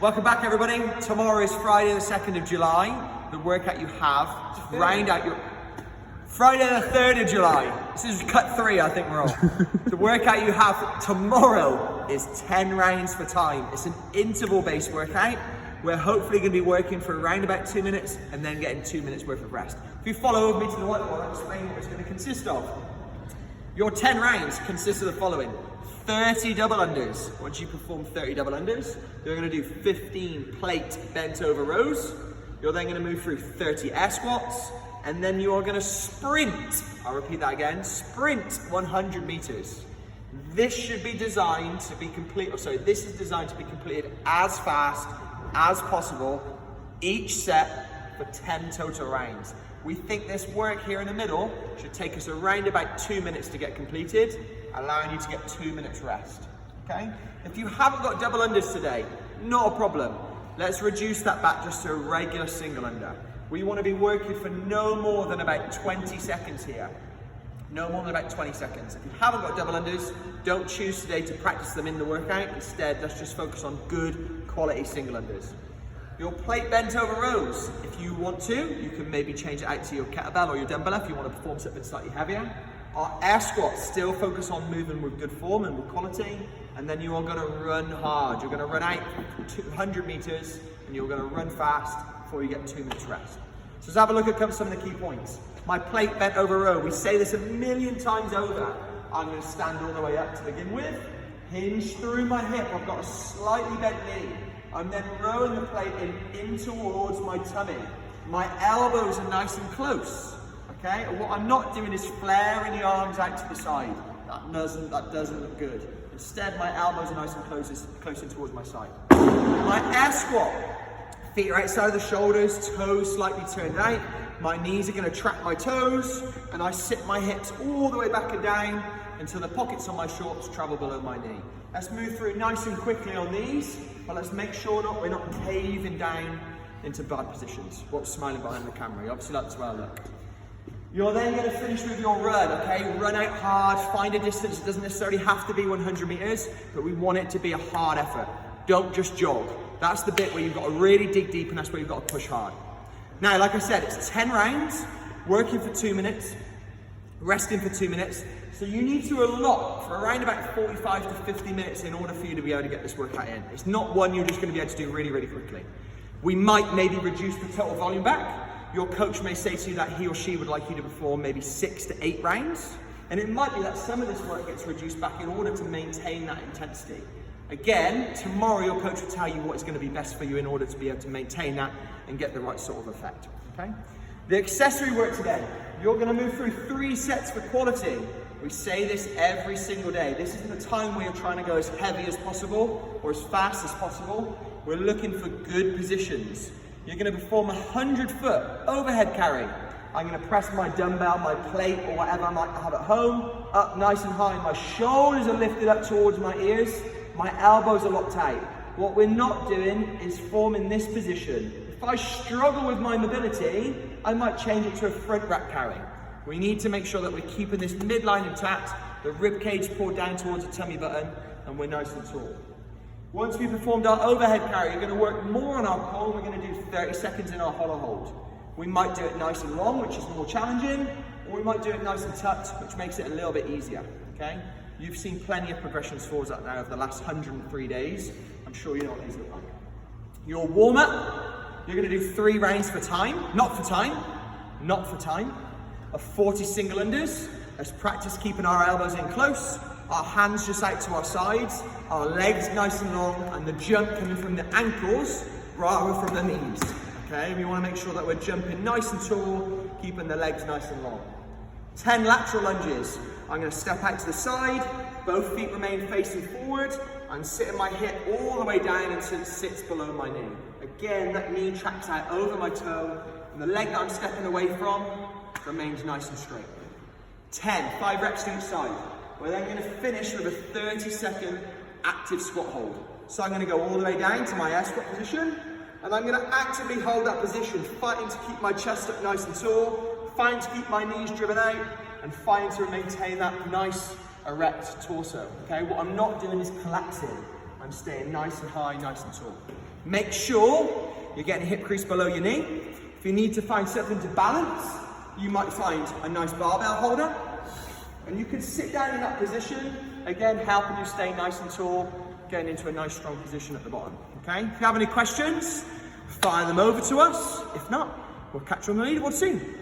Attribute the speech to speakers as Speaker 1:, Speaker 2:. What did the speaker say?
Speaker 1: Welcome back, everybody. Tomorrow is Friday the 2nd of July. The workout you have to round out your... Friday the 3rd of July. This is cut 3, I think we're on. The workout you have tomorrow is 10 rounds for time. It's an interval-based workout. We're hopefully going to be working for around about 2 minutes and then getting 2 minutes worth of rest. If you follow with me to the whiteboard, I'll explain what it's going to consist of. Your 10 rounds consist of the following. 30 double unders. Once you perform 30 double unders, you're going to do 15 plate bent over rows. You're then going to move through 30 air squats, and then you are going to sprint. I'll repeat that again. Sprint 100 meters. This should be designed to be this is designed to be completed as fast as possible, each set for 10 total rounds. We think this work here in the middle should take us around about 2 minutes to get completed, allowing you to get 2 minutes rest, okay? If you haven't got double unders today, not a problem. Let's reduce that back just to a regular single under. We want to be working for no more than about 20 seconds here. No more than about 20 seconds. If you haven't got double unders, don't choose today to practice them in the workout. Instead, let's just focus on good quality single unders. Your plate bent over rows, if you want to, you can maybe change it out to your kettlebell or your dumbbell if you want to perform something slightly heavier. Our air squats still focus on moving with good form and with quality, and then you are going to run hard. You're going to run out 200 meters and you're going to run fast before you get 2 minutes rest. So let's have a look at some of the key points. My plate bent over row, we say this a million times over. I'm going to stand all the way up to begin with, hinge through my hip, I've got a slightly bent knee. I'm then rowing the plate in towards my tummy. My elbows are nice and close, okay? And what I'm not doing is flaring the arms out to the side. That doesn't look good. Instead, my elbows are nice and close in towards my side. My air squat, feet are outside of the shoulders, toes slightly turned out. My knees are going to track my toes, and I sit my hips all the way back and down until the pockets on my shorts travel below my knee. Let's move through nice and quickly on these, but let's make sure we're not caving down into bad positions. What's smiling behind the camera? You obviously like this well look. You're then going to finish with your run, okay? Run out hard, find a distance. It doesn't necessarily have to be 100 meters, but we want it to be a hard effort. Don't just jog. That's the bit where you've got to really dig deep, and that's where you've got to push hard. Now, like I said, it's 10 rounds, working for 2 minutes, resting for 2 minutes. So you need to allot for around about 45 to 50 minutes in order for you to be able to get this workout in. It's not one you're just going to be able to do really, really quickly. We might maybe reduce the total volume back. Your coach may say to you that he or she would like you to perform maybe 6 to 8 rounds. And it might be that some of this work gets reduced back in order to maintain that intensity. Again, tomorrow your coach will tell you what is going to be best for you in order to be able to maintain that and get the right sort of effect, okay? The accessory work today, you're going to move through 3 sets for quality. We say this every single day. This isn't a time where you're trying to go as heavy as possible or as fast as possible. We're looking for good positions. You're going to perform a 100-foot overhead carry. I'm going to press my dumbbell, my plate, or whatever I might have at home, up nice and high. My shoulders are lifted up towards my ears. My elbows are locked out. What we're not doing is forming this position. If I struggle with my mobility, I might change it to a front rack carry. We need to make sure that we're keeping this midline intact, the rib cage pulled down towards the tummy button, and we're nice and tall. Once we've performed our overhead carry, we're going to work more on our core. We're going to do 30 seconds in our hollow hold. We might do it nice and long, which is more challenging, or we might do it nice and tucked, which makes it a little bit easier, okay? You've seen plenty of progressions towards that now over the last 103 days. I'm sure you know what these look like. Your warm-up, you're going to do 3 rounds for time, not for time, of 40 single unders. Let's practice keeping our elbows in close, our hands just out to our sides, our legs nice and long, and the jump coming from the ankles rather from the knees. Okay, we want to make sure that we're jumping nice and tall, keeping the legs nice and long. 10 lateral lunges. I'm going to step out to the side, both feet remain facing forward. I'm sitting my hip all the way down until it sits below my knee. Again, that knee tracks out over my toe, and the leg that I'm stepping away from remains nice and straight. 10, 5 reps to each side. We're then going to finish with a 30-second active squat hold. So I'm going to go all the way down to my air squat position, and I'm going to actively hold that position, fighting to keep my chest up nice and tall, fighting to keep my knees driven out, and fighting to maintain that nice erect torso. Okay, what I'm not doing is collapsing. I'm staying nice and high, nice and tall. Make sure you're getting a hip crease below your knee. If you need to find something to balance, you might find a nice barbell holder. And you can sit down in that position, again, helping you stay nice and tall, getting into a nice strong position at the bottom, okay? If you have any questions, fire them over to us. If not, we'll catch you on the leaderboard soon.